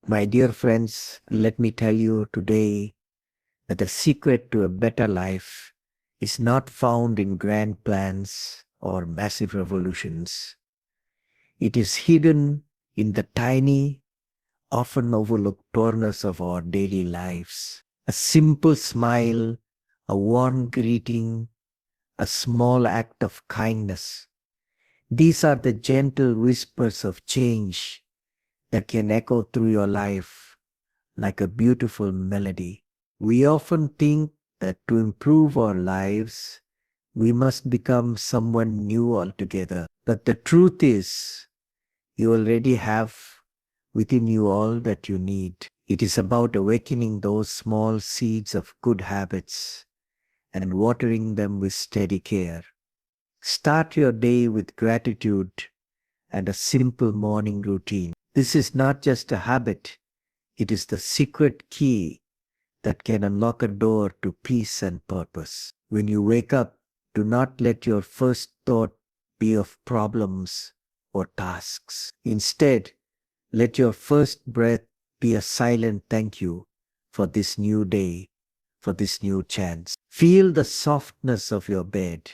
My dear friends, let me tell you today that the secret to a better life is not found in grand plans or massive revolutions. It is hidden in the tiny, often overlooked corners of our daily lives. A simple smile, a warm greeting, a small act of kindness. These are the gentle whispers of change that can echo through your life like a beautiful melody. We often think that to improve our lives, we must become someone new altogether. But the truth is, you already have within you all that you need. It is about awakening those small seeds of good habits and watering them with steady care. Start your day with gratitude and a simple morning routine. This is not just a habit, it is the secret key that can unlock a door to peace and purpose. When you wake up, do not let your first thought be of problems or tasks. Instead, let your first breath be a silent thank you for this new day, for this new chance. Feel the softness of your bed,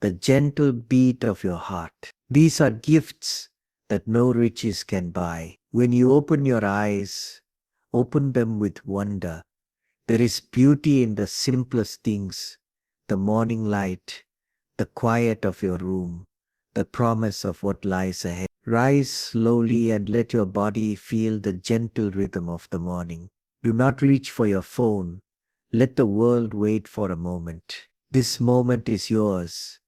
the gentle beat of your heart. These are gifts that no riches can buy. When you open your eyes, open them with wonder. There is beauty in the simplest things, the morning light, the quiet of your room, the promise of what lies ahead. Rise slowly and let your body feel the gentle rhythm of the morning. Do not reach for your phone. Let the world wait for a moment. This moment is yours,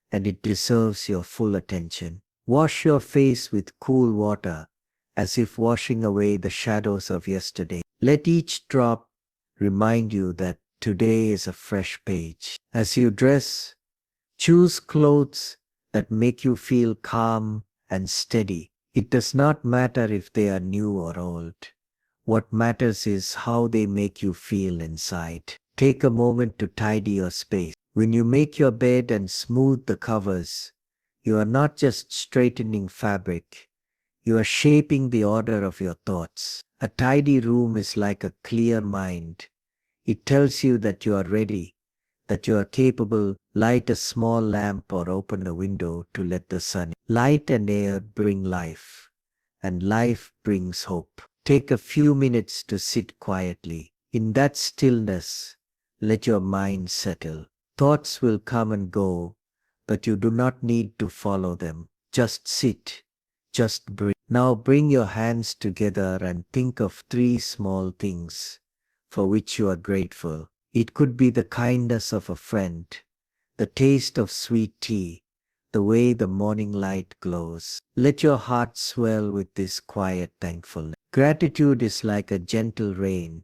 and it deserves your full attention. Wash your face with cool water, as if washing away the shadows of yesterday. Let each drop remind you that today is a fresh page. As you dress, choose clothes that make you feel calm and steady. It does not matter if they are new or old. What matters is how they make you feel inside. Take a moment to tidy your space. When you make your bed and smooth the covers, you are not just straightening fabric, you are shaping the order of your thoughts. A tidy room is like a clear mind. It tells you that you are ready, that you are capable. Light a small lamp or open a window to let the sun in. Light and air bring life, and life brings hope. Take a few minutes to sit quietly. In that stillness, let your mind settle. Thoughts will come and go, but you do not need to follow them. Just sit, just breathe. Now bring your hands together and think of three small things for which you are grateful. It could be the kindness of a friend, the taste of sweet tea, the way the morning light glows. Let your heart swell with this quiet thankfulness. Gratitude is like a gentle rain.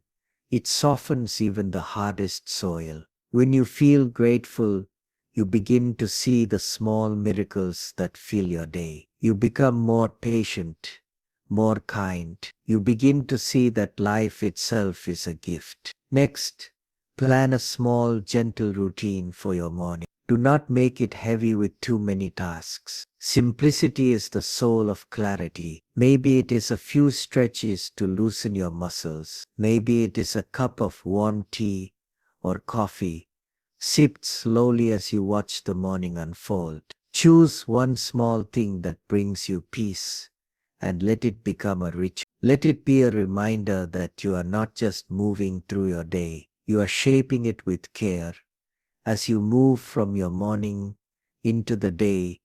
It softens even the hardest soil. When you feel grateful, you begin to see the small miracles that fill your day. You become more patient, more kind. You begin to see that life itself is a gift. Next, plan a small, gentle routine for your morning. Do not make it heavy with too many tasks. Simplicity is the soul of clarity. Maybe it is a few stretches to loosen your muscles. Maybe it is a cup of warm tea or coffee, sipped slowly as you watch the morning unfold. Choose one small thing that brings you peace and let it become a ritual. Let it be a reminder that you are not just moving through your day, you are shaping it with care. As you move from your morning into the day,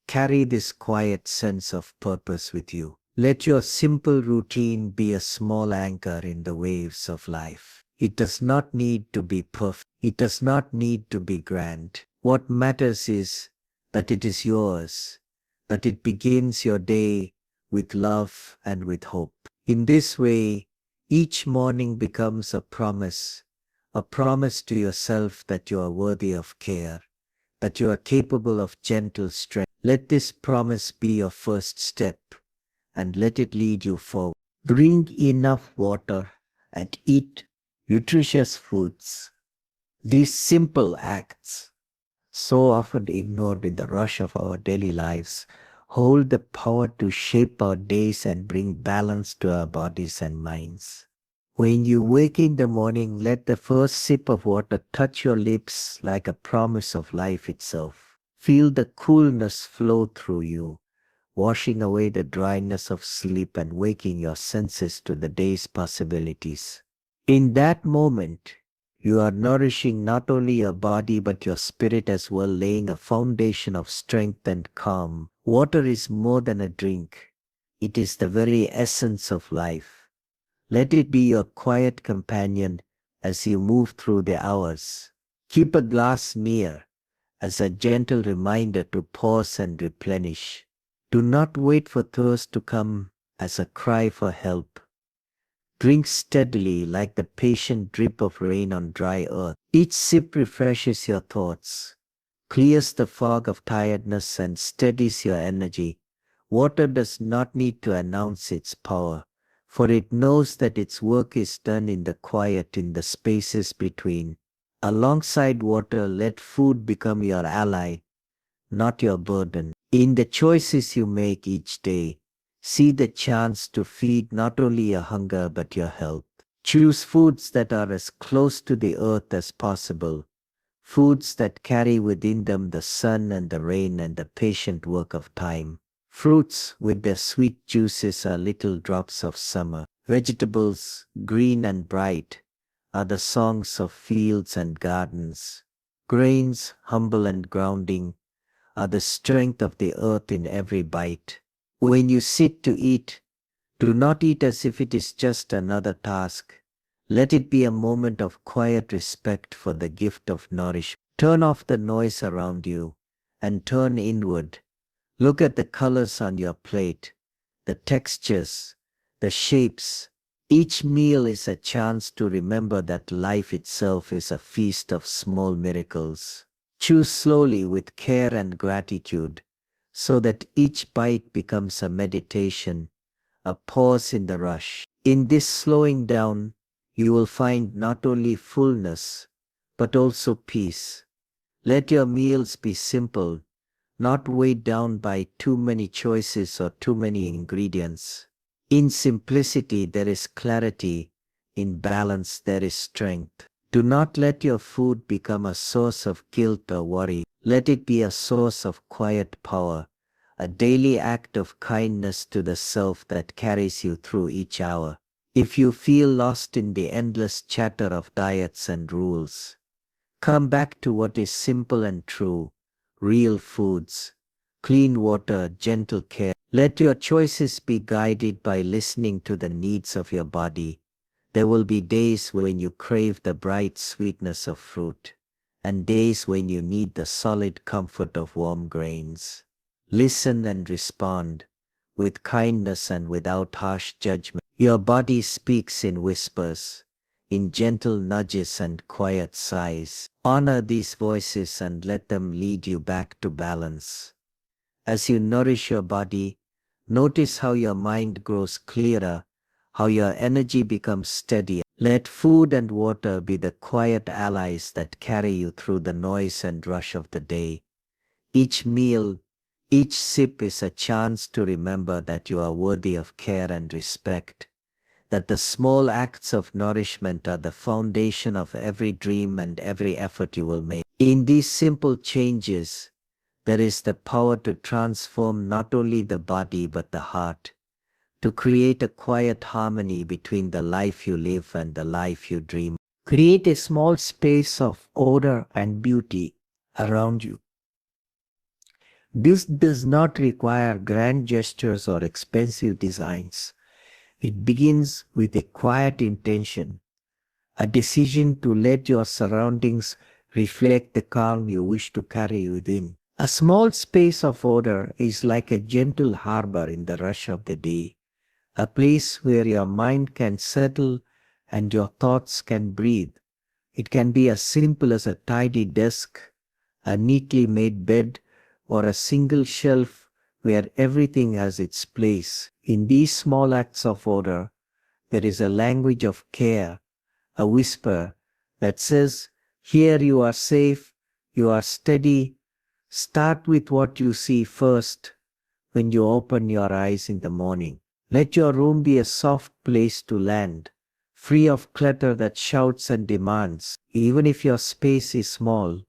carry this quiet sense of purpose with you. Let your simple routine be a small anchor in the waves of life. It does not need to be perfect. It does not need to be grand. What matters is that it is yours, that it begins your day with love and with hope. In this way, each morning becomes a promise to yourself that you are worthy of care, that you are capable of gentle strength. Let this promise be your first step, and let it lead you forward. Drink enough water and eat nutritious foods. These simple acts, so often ignored in the rush of our daily lives, hold the power to shape our days and bring balance to our bodies and minds. When you wake in the morning, let the first sip of water touch your lips like a promise of life itself. Feel the coolness flow through you, washing away the dryness of sleep and waking your senses to the day's possibilities. In that moment, you are nourishing not only your body but your spirit as well, laying a foundation of strength and calm. Water is more than a drink. It is the very essence of life. Let it be your quiet companion as you move through the hours. Keep a glass near as a gentle reminder to pause and replenish. Do not wait for thirst to come as a cry for help. Drink steadily like the patient drip of rain on dry earth. Each sip refreshes your thoughts, clears the fog of tiredness and steadies your energy. Water does not need to announce its power, for it knows that its work is done in the quiet, in the spaces between. Alongside water, let food become your ally, not your burden. In the choices you make each day, see the chance to feed not only your hunger but your health. Choose foods that are as close to the earth as possible, foods that carry within them the sun and the rain and the patient work of time. Fruits with their sweet juices are little drops of summer. Vegetables, green and bright, are the songs of fields and gardens. Grains, humble and grounding, are the strength of the earth in every bite. When you sit to eat, do not eat as if it is just another task. Let it be a moment of quiet respect for the gift of nourishment. Turn off the noise around you and turn inward. Look at the colors on your plate, the textures, the shapes. Each meal is a chance to remember that life itself is a feast of small miracles. Choose slowly with care and gratitude, so that each bite becomes a meditation, a pause in the rush. In this slowing down, you will find not only fullness, but also peace. Let your meals be simple, not weighed down by too many choices or too many ingredients. In simplicity there is clarity, in balance there is strength. Do not let your food become a source of guilt or worry. Let it be a source of quiet power, a daily act of kindness to the self that carries you through each hour. If you feel lost in the endless chatter of diets and rules, come back to what is simple and true, real foods, clean water, gentle care. Let your choices be guided by listening to the needs of your body. There will be days when you crave the bright sweetness of fruit, and days when you need the solid comfort of warm grains. Listen and respond, with kindness and without harsh judgment. Your body speaks in whispers, in gentle nudges and quiet sighs. Honor these voices and let them lead you back to balance. As you nourish your body, notice how your mind grows clearer, how your energy becomes steadier. Let food and water be the quiet allies that carry you through the noise and rush of the day. Each meal, each sip is a chance to remember that you are worthy of care and respect, that the small acts of nourishment are the foundation of every dream and every effort you will make. In these simple changes, there is the power to transform not only the body but the heart, to create a quiet harmony between the life you live and the life you dream. Create a small space of order and beauty around you. This does not require grand gestures or expensive designs. It begins with a quiet intention, a decision to let your surroundings reflect the calm you wish to carry within. A small space of order is like a gentle harbor in the rush of the day, a place where your mind can settle and your thoughts can breathe. It can be as simple as a tidy desk, a neatly made bed, or a single shelf where everything has its place. In these small acts of order, there is a language of care, a whisper that says, "Here you are safe, you are steady." Start with what you see first, when you open your eyes in the morning. Let your room be a soft place to land, free of clutter that shouts and demands. Even if your space is small,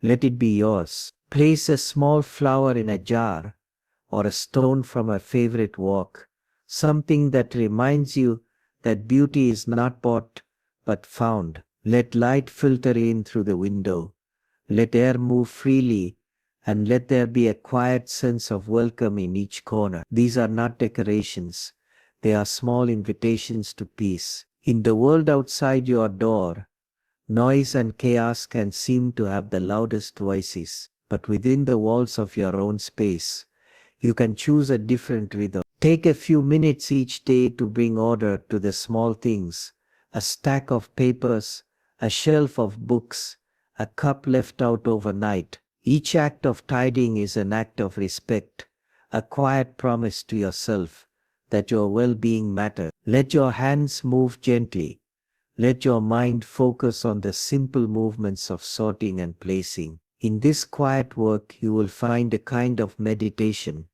let it be yours. Place a small flower in a jar or a stone from a favorite walk, something that reminds you that beauty is not bought but found. Let light filter in through the window. Let air move freely, and let there be a quiet sense of welcome in each corner. These are not decorations, they are small invitations to peace. In the world outside your door, noise and chaos can seem to have the loudest voices, but within the walls of your own space, you can choose a different rhythm. Take a few minutes each day to bring order to the small things: a stack of papers, a shelf of books, a cup left out overnight. Each act of tidying is an act of respect, a quiet promise to yourself that your well-being matters. Let your hands move gently. Let your mind focus on the simple movements of sorting and placing. In this quiet work, you will find a kind of meditation,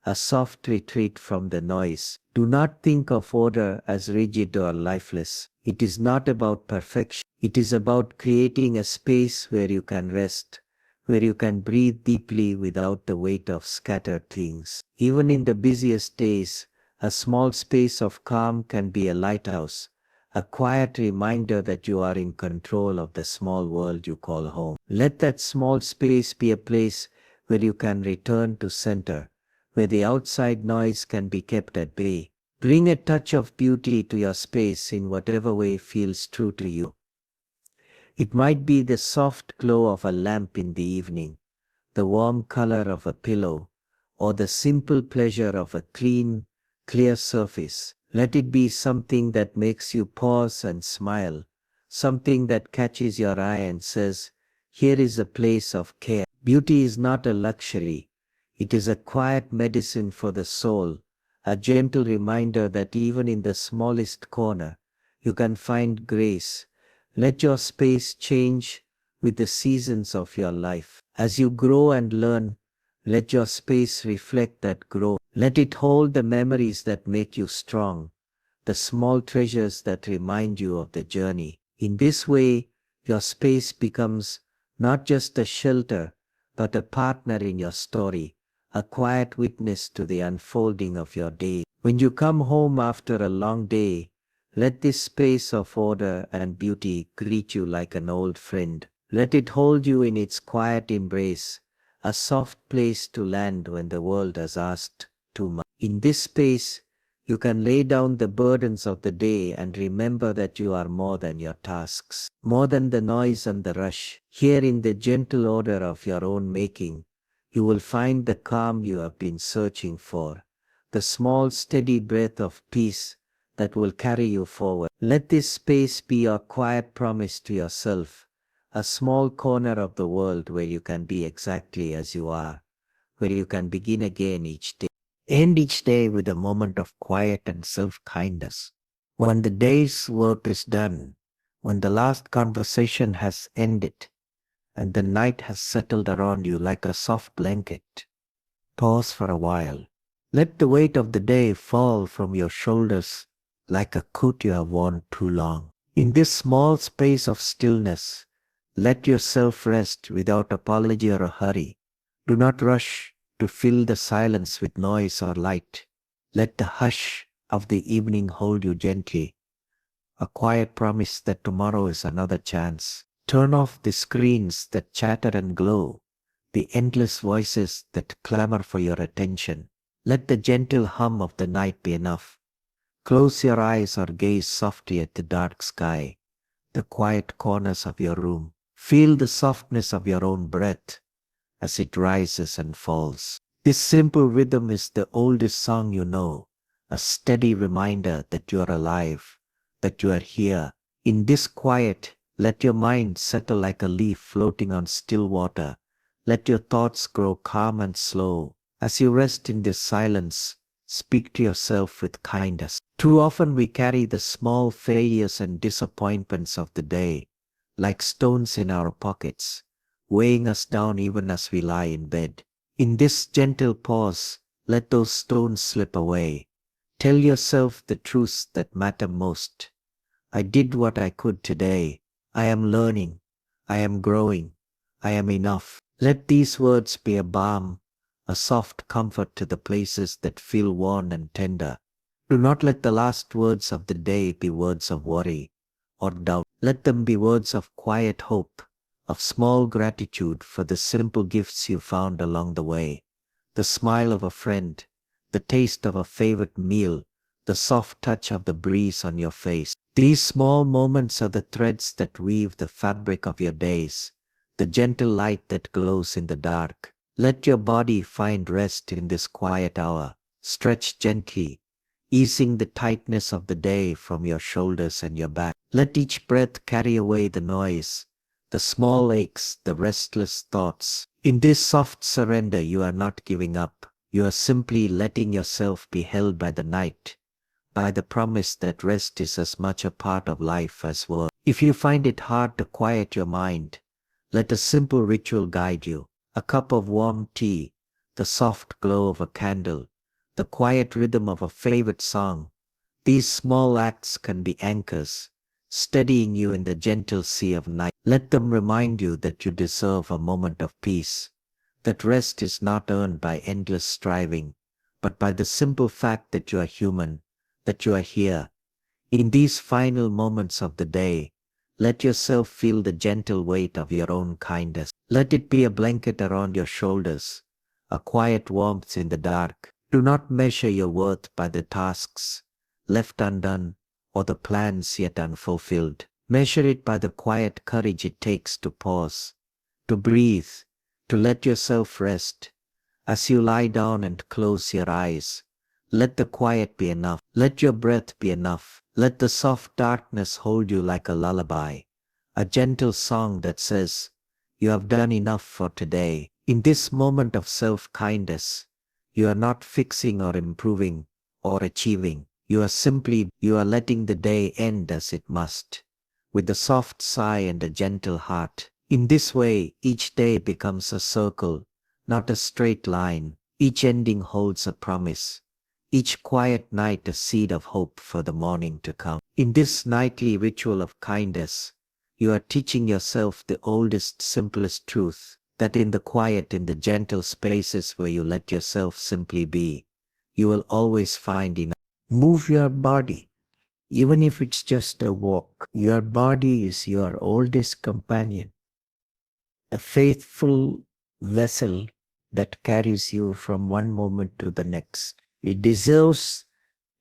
a soft retreat from the noise. Do not think of order as rigid or lifeless. It is not about perfection. It is about creating a space where you can rest, where you can breathe deeply without the weight of scattered things. Even in the busiest days, a small space of calm can be a lighthouse, a quiet reminder that you are in control of the small world you call home. Let that small space be a place where you can return to center, where the outside noise can be kept at bay. Bring a touch of beauty to your space in whatever way feels true to you. It might be the soft glow of a lamp in the evening, the warm color of a pillow, or the simple pleasure of a clean, clear surface. Let it be something that makes you pause and smile, something that catches your eye and says, "Here is a place of care." Beauty is not a luxury. It is a quiet medicine for the soul, a gentle reminder that even in the smallest corner, you can find grace. Let your space change with the seasons of your life. As you grow and learn, let your space reflect that growth. Let it hold the memories that make you strong, the small treasures that remind you of the journey. In this way, your space becomes not just a shelter, but a partner in your story, a quiet witness to the unfolding of your day. When you come home after a long day, let this space of order and beauty greet you like an old friend. Let it hold you in its quiet embrace, a soft place to land when the world has asked too much. In this space, you can lay down the burdens of the day and remember that you are more than your tasks, more than the noise and the rush. Here in the gentle order of your own making, you will find the calm you have been searching for, the small steady breath of peace that will carry you forward. Let this space be your quiet promise to yourself, a small corner of the world where you can be exactly as you are, where you can begin again each day. End each day with a moment of quiet and self-kindness. When the day's work is done, when the last conversation has ended, and the night has settled around you like a soft blanket, pause for a while. Let the weight of the day fall from your shoulders like a coat you have worn too long. In this small space of stillness, let yourself rest without apology or a hurry. Do not rush to fill the silence with noise or light. Let the hush of the evening hold you gently, a quiet promise that tomorrow is another chance. Turn off the screens that chatter and glow, the endless voices that clamor for your attention. Let the gentle hum of the night be enough. Close your eyes or gaze softly at the dark sky, the quiet corners of your room. Feel the softness of your own breath as it rises and falls. This simple rhythm is the oldest song you know, a steady reminder that you are alive, that you are here. In this quiet, let your mind settle like a leaf floating on still water. Let your thoughts grow calm and slow. As you rest in this silence, speak to yourself with kindness. Too often we carry the small failures and disappointments of the day, like stones in our pockets, weighing us down even as we lie in bed. In this gentle pause, Let those stones slip away. Tell yourself the truths that matter most. I did what I could today. I am learning. I am growing. I am enough. Let these words be a balm, a soft comfort to the places that feel worn and tender. Do not let the last words of the day be words of worry or doubt. Let them be words of quiet hope, of small gratitude for the simple gifts you found along the way. The smile of a friend, the taste of a favorite meal, the soft touch of the breeze on your face. These small moments are the threads that weave the fabric of your days, the gentle light that glows in the dark. Let your body find rest in this quiet hour. Stretch gently, easing the tightness of the day from your shoulders and your back. Let each breath carry away the noise, the small aches, the restless thoughts. In this soft surrender, you are not giving up. You are simply letting yourself be held by the night, by the promise that rest is as much a part of life as work. If you find it hard to quiet your mind, let a simple ritual guide you. A cup of warm tea, the soft glow of a candle, the quiet rhythm of a favorite song. These small acts can be anchors, steadying you in the gentle sea of night. Let them remind you that you deserve a moment of peace, that rest is not earned by endless striving, but by the simple fact that you are human, that you are here. In these final moments of the day, let yourself feel the gentle weight of your own kindness. Let it be a blanket around your shoulders, a quiet warmth in the dark. Do not measure your worth by the tasks left undone or the plans yet unfulfilled. Measure it by the quiet courage it takes to pause, to breathe, to let yourself rest. As you lie down and close your eyes, let the quiet be enough. Let your breath be enough. Let the soft darkness hold you like a lullaby, a gentle song that says, "You have done enough for today." In this moment of self-kindness, you are not fixing or improving or achieving. You are letting the day end as it must, with a soft sigh and a gentle heart. In this way, each day becomes a circle, not a straight line. Each ending holds a promise. Each quiet night a seed of hope for the morning to come. In this nightly ritual of kindness, you are teaching yourself the oldest, simplest truth, that in the quiet, in the gentle spaces where you let yourself simply be, you will always find enough. Move your body, even if it's just a walk. Your body is your oldest companion, a faithful vessel that carries you from one moment to the next. It deserves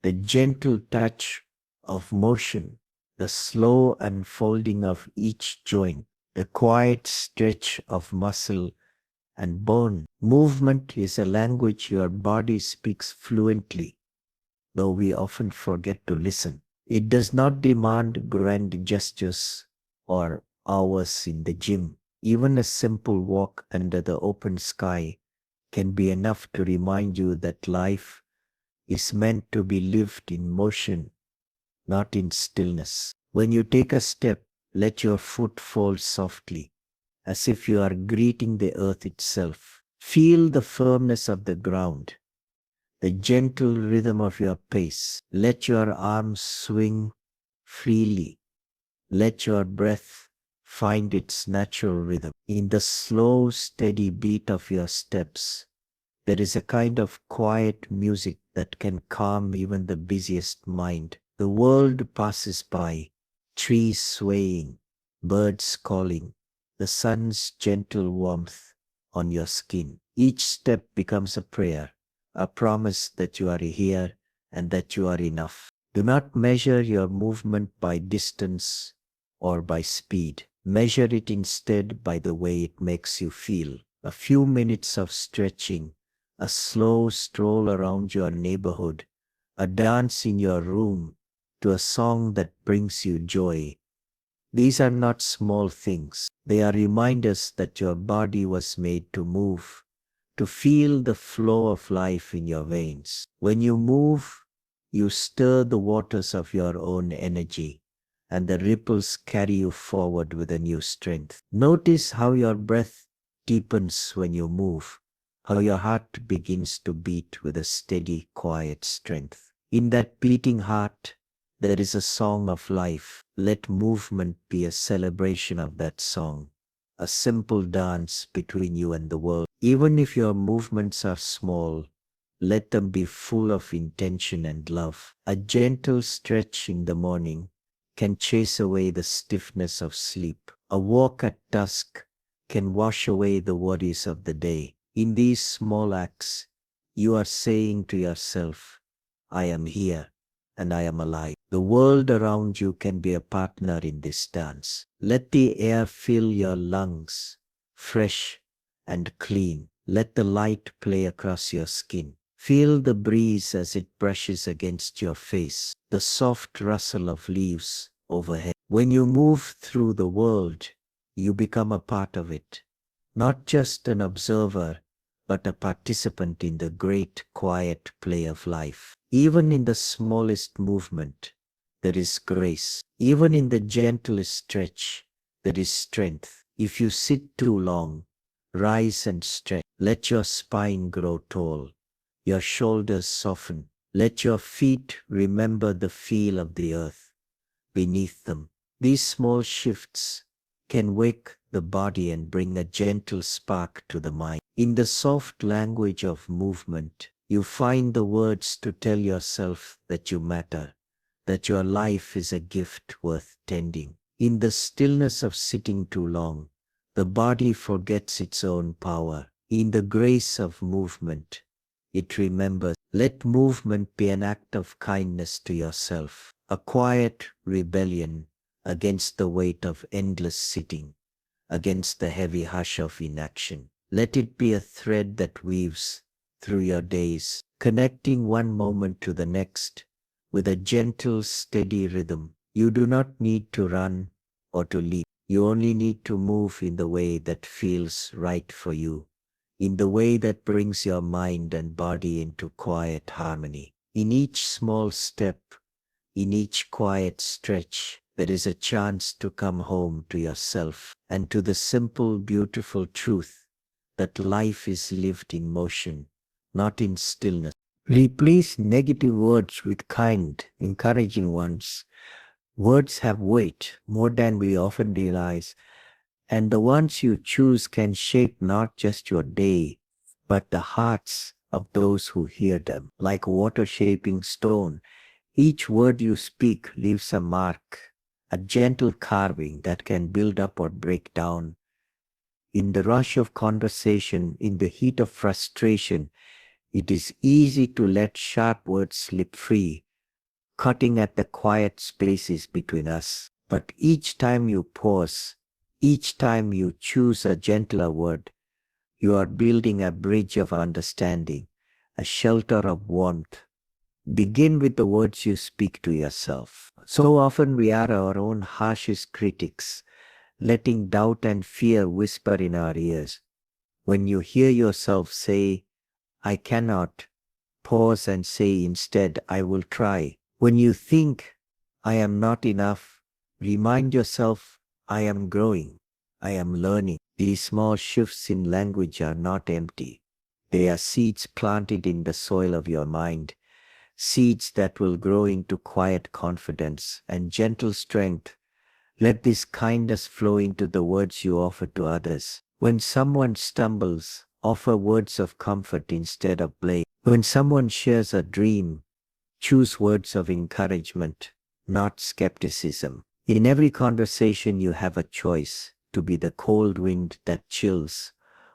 the gentle touch of motion, the slow unfolding of each joint, the quiet stretch of muscle and bone. Movement is a language your body speaks fluently, though we often forget to listen. It does not demand grand gestures or hours in the gym. Even a simple walk under the open sky can be enough to remind you that life is meant to be lived in motion, not in stillness. When you take a step, let your foot fall softly, as if you are greeting the earth itself. Feel the firmness of the ground, the gentle rhythm of your pace. Let your arms swing freely. Let your breath find its natural rhythm. In the slow, steady beat of your steps, there is a kind of quiet music that can calm even the busiest mind. The world passes by, trees swaying, birds calling, the sun's gentle warmth on your skin. Each step becomes a prayer, a promise that you are here and that you are enough. Do not measure your movement by distance or by speed. Measure it instead by the way it makes you feel. A few minutes of stretching, a slow stroll around your neighborhood, a dance in your room to a song that brings you joy. These are not small things. They are reminders that your body was made to move, to feel the flow of life in your veins. When you move, you stir the waters of your own energy, and the ripples carry you forward with a new strength. Notice how your breath deepens when you move, how your heart begins to beat with a steady, quiet strength. In that beating heart, there is a song of life. Let movement be a celebration of that song, a simple dance between you and the world. Even if your movements are small, let them be full of intention and love. A gentle stretch in the morning can chase away the stiffness of sleep. A walk at dusk can wash away the worries of the day. In these small acts, you are saying to yourself, I am here and I am alive. The world around you can be a partner in this dance. Let the air fill your lungs, fresh and clean. Let the light play across your skin. Feel the breeze as it brushes against your face, the soft rustle of leaves overhead. When you move through the world, you become a part of it, not just an observer, but a participant in the great quiet play of life. Even in the smallest movement, there is grace. Even in the gentlest stretch, there is strength. If you sit too long, rise and stretch. Let your spine grow tall, your shoulders soften. Let your feet remember the feel of the earth beneath them. These small shifts can wake the body and bring a gentle spark to the mind. In the soft language of movement, you find the words to tell yourself that you matter, that your life is a gift worth tending. In the stillness of sitting too long, the body forgets its own power. In the grace of movement, it remembers. Let movement be an act of kindness to yourself, a quiet rebellion against the weight of endless sitting, against the heavy hush of inaction. Let it be a thread that weaves through your days, connecting one moment to the next with a gentle, steady rhythm. You do not need to run or to leap. You only need to move in the way that feels right for you, in the way that brings your mind and body into quiet harmony. In each small step, in each quiet stretch, there is a chance to come home to yourself and to the simple, beautiful truth that life is lived in motion, not in stillness. Replace negative words with kind, encouraging ones. Words have weight more than we often realize, and the ones you choose can shape not just your day, but the hearts of those who hear them. Like water shaping stone, each word you speak leaves a mark, a gentle carving that can build up or break down. In the rush of conversation, in the heat of frustration, it is easy to let sharp words slip free, cutting at the quiet spaces between us. But each time you pause, each time you choose a gentler word, you are building a bridge of understanding, a shelter of warmth. Begin with the words you speak to yourself. So often we are our own harshest critics, letting doubt and fear whisper in our ears. When you hear yourself say, I cannot, pause and say instead, I will try. When you think, I am not enough, remind yourself, I am growing, I am learning. These small shifts in language are not empty. They are seeds planted in the soil of your mind, seeds that will grow into quiet confidence and gentle strength. Let this kindness flow into the words you offer to others. When someone stumbles, offer words of comfort instead of blame. When someone shares a dream, choose words of encouragement, not skepticism. In every conversation you have a choice to be the cold wind that chills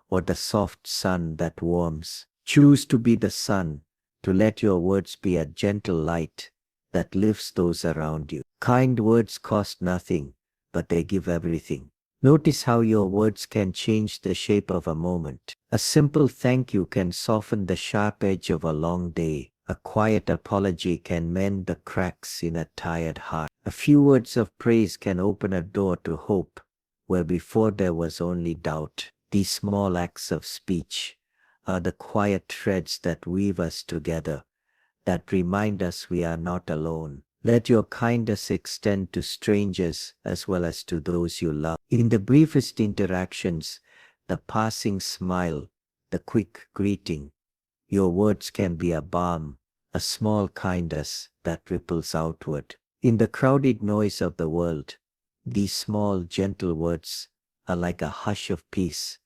or the soft sun that warms. Choose to be the sun, to let your words be a gentle light that lifts those around you. Kind words cost nothing, but they give everything. Notice how your words can change the shape of a moment. A simple thank you can soften the sharp edge of a long day. A quiet apology can mend the cracks in a tired heart. A few words of praise can open a door to hope where before there was only doubt. These small acts of speech are the quiet threads that weave us together, that remind us we are not alone. Let your kindness extend to strangers as well as to those you love. In the briefest interactions, the passing smile, the quick greeting. Your words can be a balm, a small kindness that ripples outward. In the crowded noise of the world, these small, gentle words are like a hush of peace,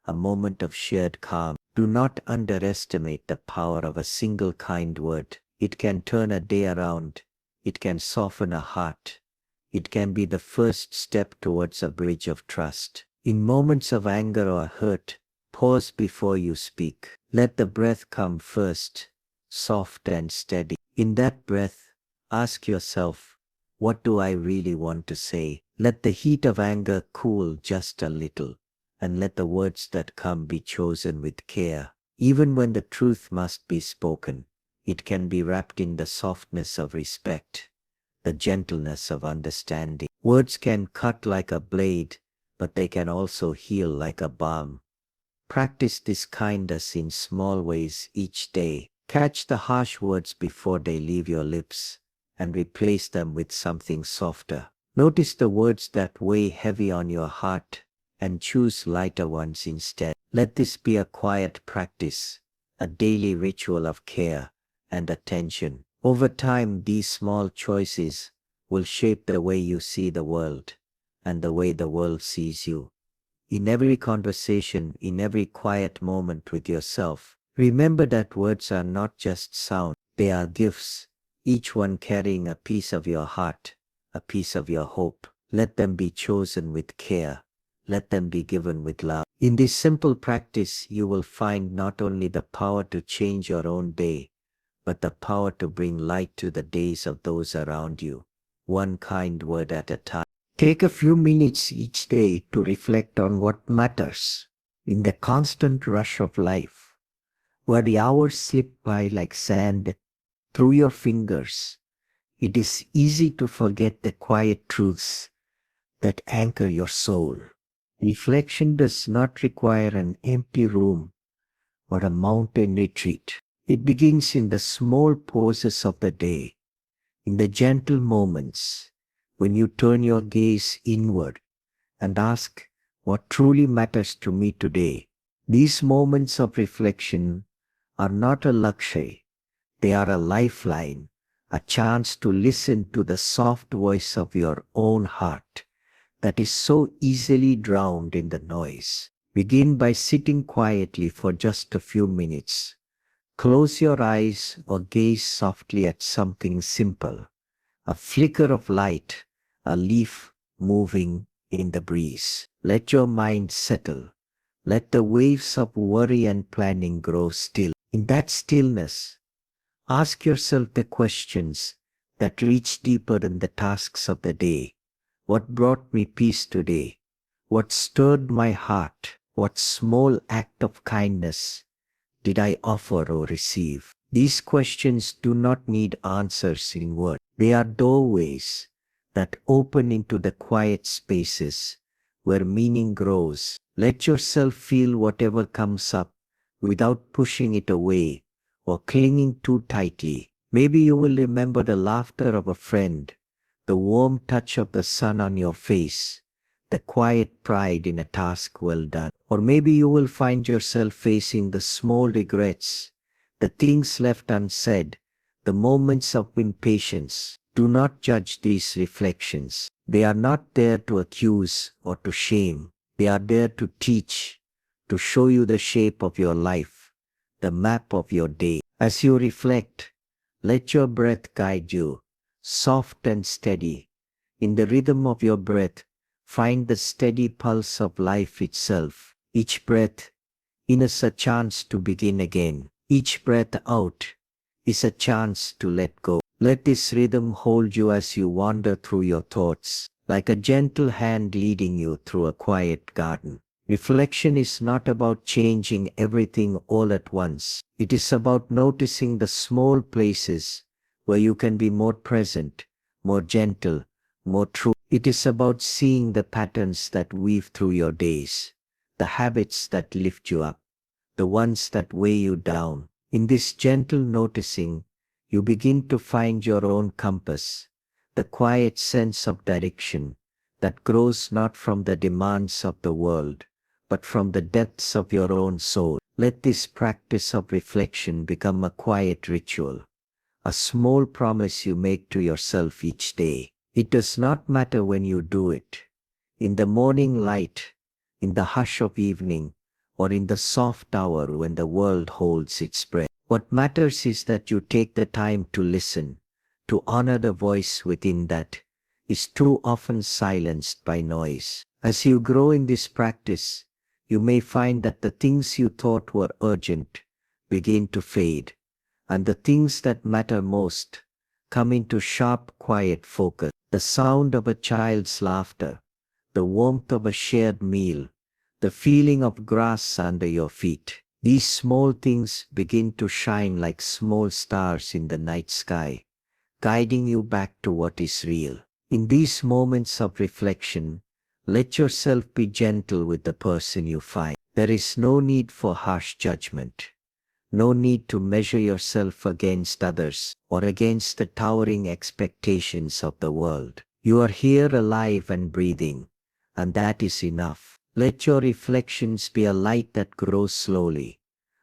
a moment of shared calm. Do not underestimate the power of a single kind word. It can turn a day around. It can soften a heart. It can be the first step towards a bridge of trust. In moments of anger or hurt, pause before you speak. Let the breath come first, soft and steady. In that breath, ask yourself, what do I really want to say? Let the heat of anger cool just a little, and let the words that come be chosen with care. Even when the truth must be spoken, it can be wrapped in the softness of respect, the gentleness of understanding. Words can cut like a blade, but they can also heal like a balm. Practice this kindness in small ways each day. Catch the harsh words before they leave your lips and replace them with something softer. Notice the words that weigh heavy on your heart and choose lighter ones instead. Let this be a quiet practice, a daily ritual of care and attention. Over time, these small choices will shape the way you see the world and the way the world sees you. In every conversation, in every quiet moment with yourself, remember that words are not just sound, they are gifts, each one carrying a piece of your heart, a piece of your hope. Let them be chosen with care. Let them be given with love. In this simple practice, you will find not only the power to change your own day, but the power to bring light to the days of those around you, one kind word at a time. Take a few minutes each day to reflect on what matters. In the constant rush of life, where the hours slip by like sand through your fingers, it is easy to forget the quiet truths that anchor your soul. Reflection does not require an empty room or a mountain retreat. It begins in the small pauses of the day, in the gentle moments when you turn your gaze inward and ask, what truly matters to me today? These moments of reflection are not a luxury. They are a lifeline, a chance to listen to the soft voice of your own heart that is so easily drowned in the noise. Begin by sitting quietly for just a few minutes. Close your eyes or gaze softly at something simple, a flicker of light, a leaf moving in the breeze. Let your mind settle. Let the waves of worry and planning grow still. In that stillness, ask yourself the questions that reach deeper than the tasks of the day. What brought me peace today? What stirred my heart? What small act of kindness did I offer or receive? These questions do not need answers in words. They are doorways that open into the quiet spaces where meaning grows. Let yourself feel whatever comes up without pushing it away or clinging too tightly. Maybe you will remember the laughter of a friend, the warm touch of the sun on your face, the quiet pride in a task well done. Or maybe you will find yourself facing the small regrets, the things left unsaid, the moments of impatience. Do not judge these reflections. They are not there to accuse or to shame. They are there to teach, to show you the shape of your life, the map of your day. As you reflect, let your breath guide you, soft and steady. In the rhythm of your breath, find the steady pulse of life itself. Each breath in is a chance to begin again. Each breath out is a chance to let go. Let this rhythm hold you as you wander through your thoughts, like a gentle hand leading you through a quiet garden. Reflection is not about changing everything all at once. It is about noticing the small places where you can be more present, more gentle, more true. It is about seeing the patterns that weave through your days, the habits that lift you up, the ones that weigh you down. In this gentle noticing, you begin to find your own compass, the quiet sense of direction that grows not from the demands of the world, but from the depths of your own soul. Let this practice of reflection become a quiet ritual, a small promise you make to yourself each day. It does not matter when you do it. In the morning light, in the hush of evening, or in the soft hour when the world holds its breath. What matters is that you take the time to listen, to honor the voice within that is too often silenced by noise. As you grow in this practice, you may find that the things you thought were urgent begin to fade, and the things that matter most come into sharp, quiet focus. The sound of a child's laughter, the warmth of a shared meal, the feeling of grass under your feet. These small things begin to shine like small stars in the night sky, guiding you back to what is real. In these moments of reflection, let yourself be gentle with the person you find. There is no need for harsh judgment. No need to measure yourself against others or against the towering expectations of the world. You are here alive and breathing, and that is enough. Let your reflections be a light that grows slowly,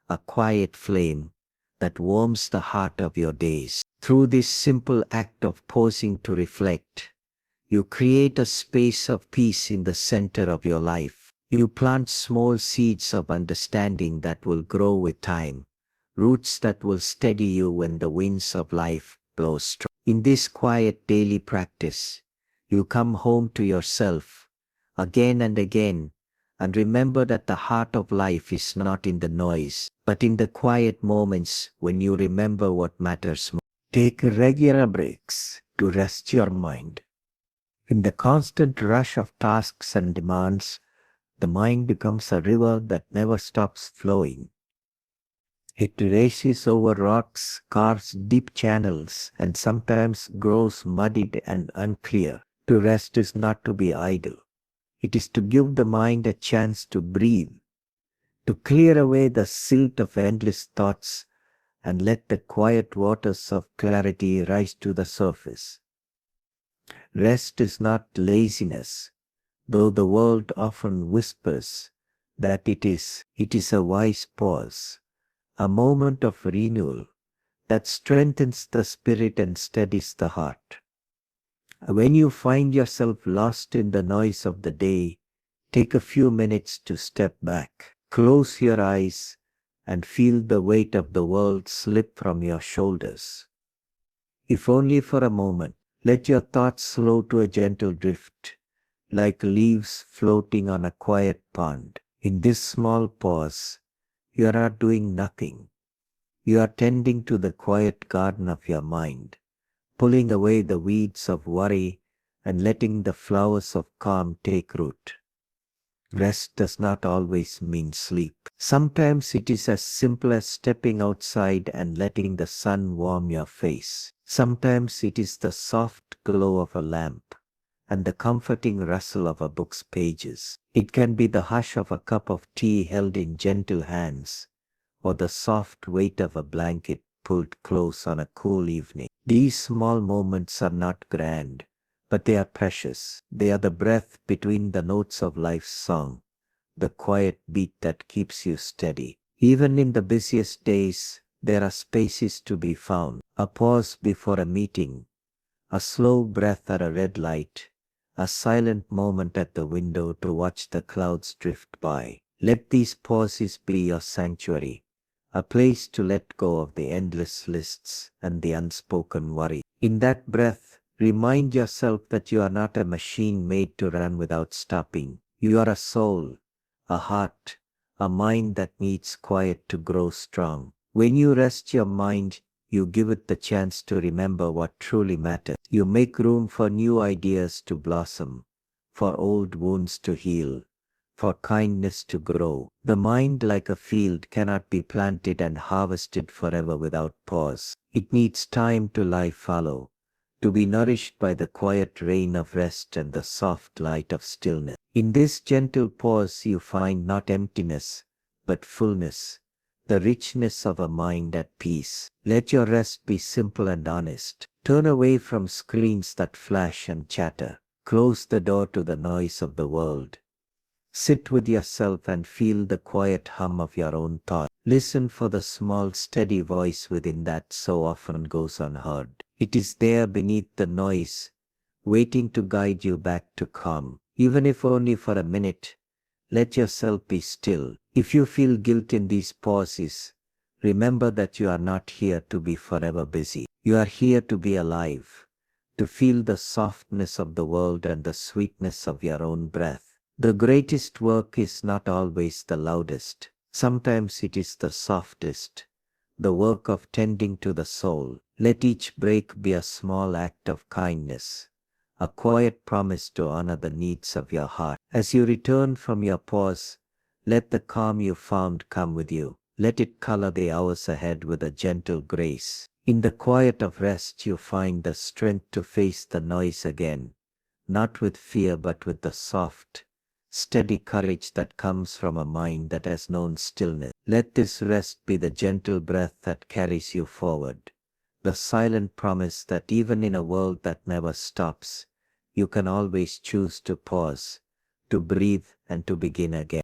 a quiet flame that warms the heart of your days. Through this simple act of pausing to reflect, you create a space of peace in the center of your life. You plant small seeds of understanding that will grow with time, roots that will steady you when the winds of life blow strong. In this quiet daily practice, you come home to yourself again and again, and remember that the heart of life is not in the noise, but in the quiet moments when you remember what matters most. Take regular breaks to rest your mind. In the constant rush of tasks and demands, the mind becomes a river that never stops flowing. It races over rocks, carves deep channels, and sometimes grows muddied and unclear. To rest is not to be idle. It is to give the mind a chance to breathe, to clear away the silt of endless thoughts and let the quiet waters of clarity rise to the surface. Rest is not laziness, though the world often whispers that it is. It is a wise pause, a moment of renewal that strengthens the spirit and steadies the heart. When you find yourself lost in the noise of the day, take a few minutes to step back. Close your eyes and feel the weight of the world slip from your shoulders. If only for a moment, let your thoughts slow to a gentle drift, like leaves floating on a quiet pond. In this small pause, you are not doing nothing. You are tending to the quiet garden of your mind, pulling away the weeds of worry and letting the flowers of calm take root. Rest does not always mean sleep. Sometimes it is as simple as stepping outside and letting the sun warm your face. Sometimes it is the soft glow of a lamp and the comforting rustle of a book's pages. It can be the hush of a cup of tea held in gentle hands, or the soft weight of a blanket pulled close on a cool evening. These small moments are not grand, but they are precious. They are the breath between the notes of life's song, the quiet beat that keeps you steady. Even in the busiest days, there are spaces to be found. A pause before a meeting, a slow breath at a red light, a silent moment at the window to watch the clouds drift by. Let these pauses be your sanctuary, a place to let go of the endless lists and the unspoken worry. In that breath, remind yourself that you are not a machine made to run without stopping. You are a soul, a heart, a mind that needs quiet to grow strong. When you rest your mind, you give it the chance to remember what truly matters. You make room for new ideas to blossom, for old wounds to heal, for kindness to grow. The mind, like a field, cannot be planted and harvested forever without pause. It needs time to lie fallow, to be nourished by the quiet rain of rest and the soft light of stillness. In this gentle pause you find not emptiness, but fullness, the richness of a mind at peace. Let your rest be simple and honest. Turn away from screens that flash and chatter. Close the door to the noise of the world. Sit with yourself and feel the quiet hum of your own thoughts. Listen for the small, steady voice within that so often goes unheard. It is there beneath the noise, waiting to guide you back to calm. Even if only for a minute, let yourself be still. If you feel guilt in these pauses, remember that you are not here to be forever busy. You are here to be alive, to feel the softness of the world and the sweetness of your own breath. The greatest work is not always the loudest. Sometimes it is the softest, the work of tending to the soul. Let each break be a small act of kindness, a quiet promise to honor the needs of your heart. As you return from your pause, let the calm you found come with you. Let it color the hours ahead with a gentle grace. In the quiet of rest you find the strength to face the noise again, not with fear but with the soft, steady courage that comes from a mind that has known stillness. Let this rest be the gentle breath that carries you forward, the silent promise that even in a world that never stops, you can always choose to pause, to breathe, and to begin again.